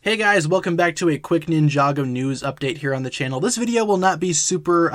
Hey guys, welcome back to a quick Ninjago news update here on the channel. This video will not be super,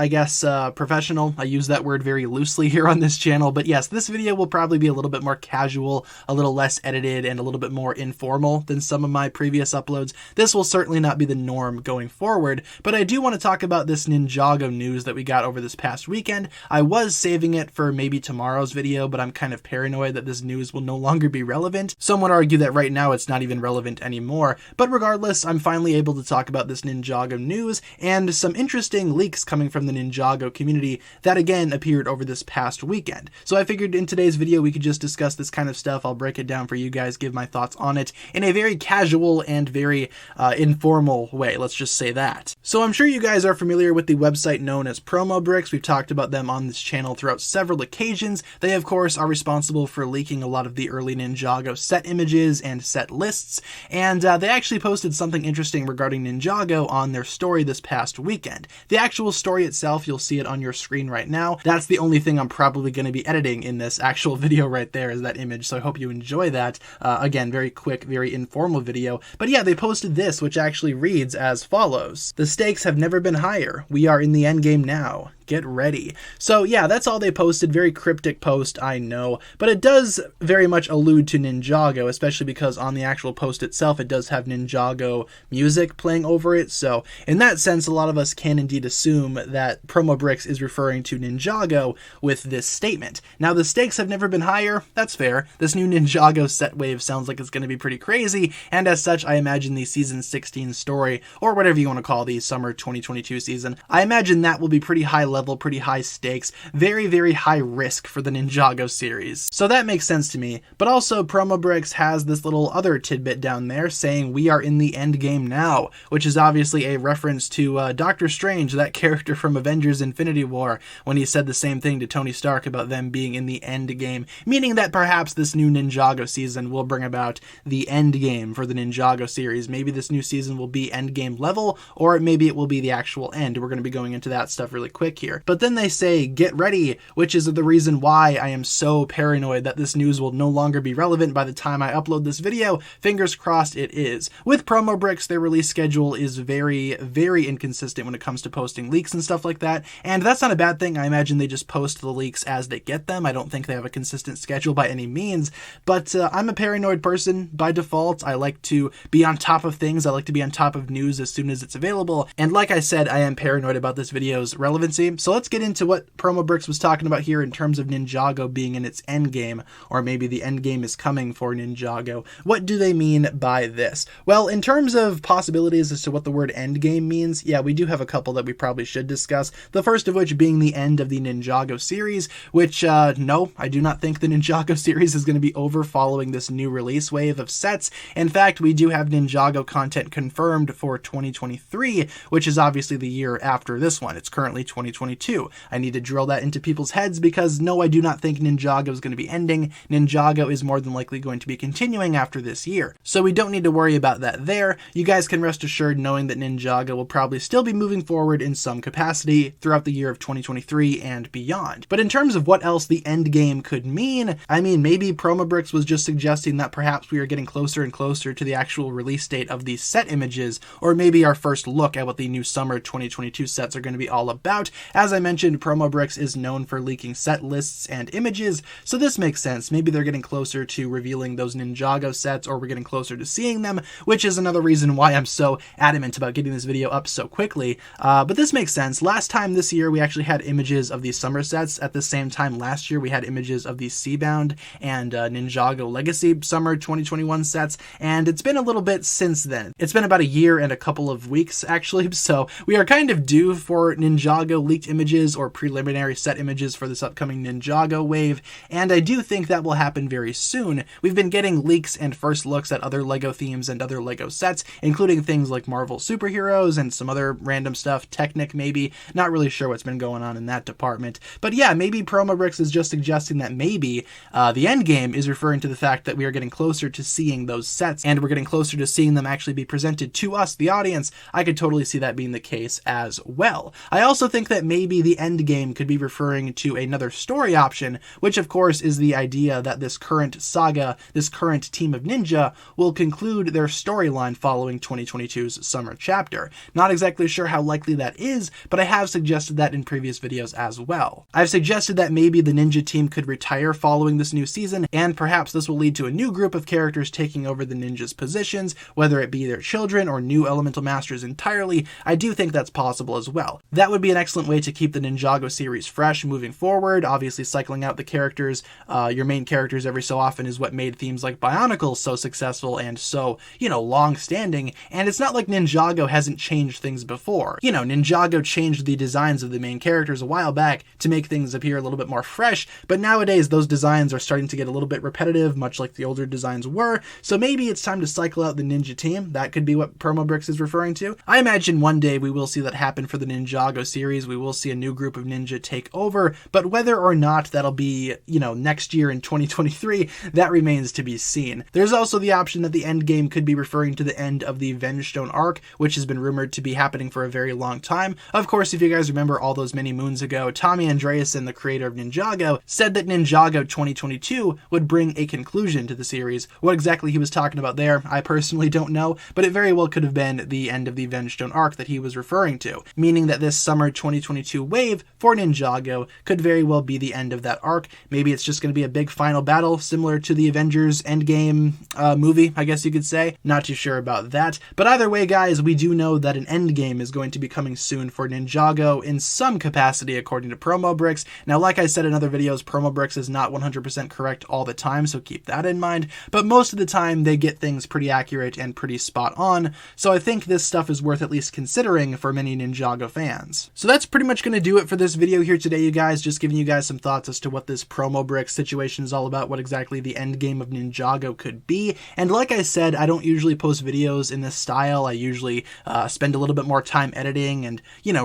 professional. I use that word very loosely here on this channel, but yes, this video will probably be a little bit more casual, a little less edited, and a little bit more informal than some of my previous uploads. This will certainly not be the norm going forward, but I do want to talk about this Ninjago news that we got over this past weekend. I was saving it for maybe tomorrow's video, but I'm kind of paranoid that this news will no longer be relevant. Some would argue that right now it's not even relevant anymore, but regardless, I'm finally able to talk about this Ninjago news and some interesting leaks coming from the Ninjago community that again appeared over this past weekend. So I figured in today's video we could just discuss this kind of stuff. I'll break it down for you guys, give my thoughts on it in a very casual and very informal way, let's just say that. So I'm sure you guys are familiar with the website known as PromoBricks. We've talked about them on this channel throughout several occasions. They of course are responsible for leaking a lot of the early Ninjago set images and set lists, and they actually posted something interesting regarding Ninjago on their story this past weekend. The actual story itself, you'll see it on your screen right now. That's the only thing I'm probably going to be editing in this actual video right there, is that image, so I hope you enjoy that. Again, very quick, very informal video. But yeah, they posted this, which actually reads as follows: "The stakes have never been higher. We are in the endgame now. Get ready." So yeah, that's all they posted. Very cryptic post, I know, but it does very much allude to Ninjago, especially because on the actual post itself it does have Ninjago music playing over it. So in that sense, a lot of us can indeed assume that PromoBricks is referring to Ninjago with this statement. Now, the stakes have never been higher. That's fair. This new Ninjago set wave sounds like it's going to be pretty crazy, and as such, I imagine the season 16 story, or whatever you want to call the summer 2022 season, I imagine that will be pretty high level, pretty high stakes, very, very high risk for the Ninjago series. So that makes sense to me. But also, PromoBricks has this little other tidbit down there saying we are in the end game now, which is obviously a reference to Doctor Strange, that character from Avengers Infinity War, when he said the same thing to Tony Stark about them being in the end game, meaning that perhaps this new Ninjago season will bring about the end game for the Ninjago series. Maybe this new season will be end game level, or maybe it will be the actual end. We're going to be going into that stuff really quick here. But then they say, get ready, which is the reason why I am so paranoid that this news will no longer be relevant by the time I upload this video. Fingers crossed it is. With PromoBricks, their release schedule is very, very inconsistent when it comes to posting leaks and stuff like that, and that's not a bad thing. I imagine they just post the leaks as they get them. I don't think they have a consistent schedule by any means, but I'm a paranoid person by default. I like to be on top of things. I like to be on top of news as soon as it's available, and like I said, I am paranoid about this video's relevancy. So let's get into what PromoBricks was talking about here in terms of Ninjago being in its end game, or maybe the end game is coming for Ninjago. What do they mean by this? Well, in terms of possibilities as to what the word end game means, yeah, we do have a couple that we probably should discuss. The first of which being the end of the Ninjago series, which, no, I do not think the Ninjago series is going to be over following this new release wave of sets. In fact, we do have Ninjago content confirmed for 2023, which is obviously the year after this one. It's currently 2022. I need to drill that into people's heads because no, I do not think Ninjago is going to be ending. Ninjago is more than likely going to be continuing after this year. So we don't need to worry about that there. You guys can rest assured knowing that Ninjago will probably still be moving forward in some capacity throughout the year of 2023 and beyond. But in terms of what else the end game could mean, I mean, maybe PromoBricks was just suggesting that perhaps we are getting closer and closer to the actual release date of these set images, or maybe our first look at what the new summer 2022 sets are going to be all about. As I mentioned, PromoBricks is known for leaking set lists and images, so this makes sense. Maybe they're getting closer to revealing those Ninjago sets, or we're getting closer to seeing them, which is another reason why I'm so adamant about getting this video up so quickly. But this makes sense. Last time this year, we actually had images of these summer sets. At the same time last year, we had images of these Seabound and Ninjago Legacy summer 2021 sets, and it's been a little bit since then. It's been about a year and a couple of weeks, actually, so we are kind of due for Ninjago leaked images or preliminary set images for this upcoming Ninjago wave, and I do think that will happen very soon. We've been getting leaks and first looks at other LEGO themes and other LEGO sets, including things like Marvel superheroes and some other random stuff, Technic maybe. Not really sure what's been going on in that department. But yeah, maybe PromoBricks is just suggesting that maybe the end game is referring to the fact that we are getting closer to seeing those sets, and we're getting closer to seeing them actually be presented to us, the audience. I could totally see that being the case as well. I also think that maybe the Endgame could be referring to another story option, which of course is the idea that this current saga, this current team of ninja, will conclude their storyline following 2022's summer chapter. Not exactly sure how likely that is, but I have suggested that in previous videos as well. I've suggested that maybe the ninja team could retire following this new season, and perhaps this will lead to a new group of characters taking over the ninjas' positions, whether it be their children or new elemental masters entirely. I do think that's possible as well. That would be an excellent way to keep the Ninjago series fresh moving forward. Obviously, cycling out the characters, your main characters every so often is what made themes like Bionicle so successful and so, long-standing, and it's not like Ninjago hasn't changed things before. Ninjago changed the designs of the main characters a while back to make things appear a little bit more fresh, but nowadays those designs are starting to get a little bit repetitive, much like the older designs were, so maybe it's time to cycle out the ninja team. That could be what Promobricks is referring to. I imagine one day we will see that happen for the Ninjago series. We will see a new group of ninja take over, but whether or not that'll be, next year in 2023, that remains to be seen. There's also the option that the Endgame could be referring to the end of the Vengestone arc, which has been rumored to be happening for a very long time. Of course, if you guys remember all those many moons ago, Tommy Andreasen, the creator of Ninjago, said that Ninjago 2022 would bring a conclusion to the series. What exactly he was talking about there, I personally don't know, but it very well could have been the end of the Vengestone arc that he was referring to, meaning that this summer 2022 wave for Ninjago could very well be the end of that arc. Maybe it's just going to be a big final battle similar to the Avengers Endgame movie, I guess you could say. Not too sure about that, but either way, guys, we do know that an Endgame is going to be coming soon for Ninjago in some capacity according to Promobricks. Now, like I said in other videos, Promobricks is not 100% correct all the time, so keep that in mind, but most of the time they get things pretty accurate and pretty spot on, so I think this stuff is worth at least considering for many Ninjago fans. So that's pretty much going to do it for this video here today, you guys, just giving you guys some thoughts as to what this Promobricks situation is all about, what exactly the endgame of Ninjago could be, and like I said, I don't usually post videos in this style. I usually spend a little bit more time editing and,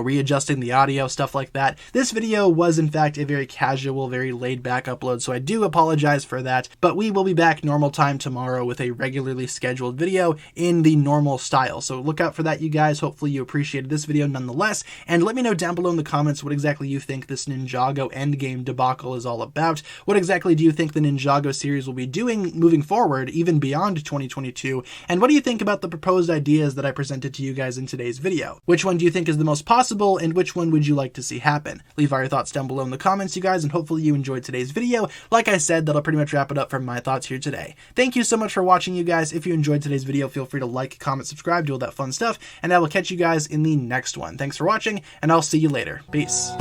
readjusting the audio, stuff like that. This video was in fact a very casual, very laid back upload, so I do apologize for that, but we will be back normal time tomorrow with a regularly scheduled video in the normal style, so look out for that, you guys. Hopefully you appreciated this video nonetheless, and let me know down below in the comments what exactly you think this Ninjago endgame debacle is all about. What exactly do you think the Ninjago series will be doing moving forward, even beyond 2022, and what do you think about the proposed ideas that I presented to you guys in today's video? Which one do you think is the most possible, and which one would you like to see happen? Leave all your thoughts down below in the comments, you guys, and hopefully you enjoyed today's video. Like I said, that'll pretty much wrap it up for my thoughts here today. Thank you so much for watching, you guys. If you enjoyed today's video, feel free to like, comment, subscribe, do all that fun stuff, and I will catch you guys in the next one. Thanks for watching, and I'll see you later. Peace.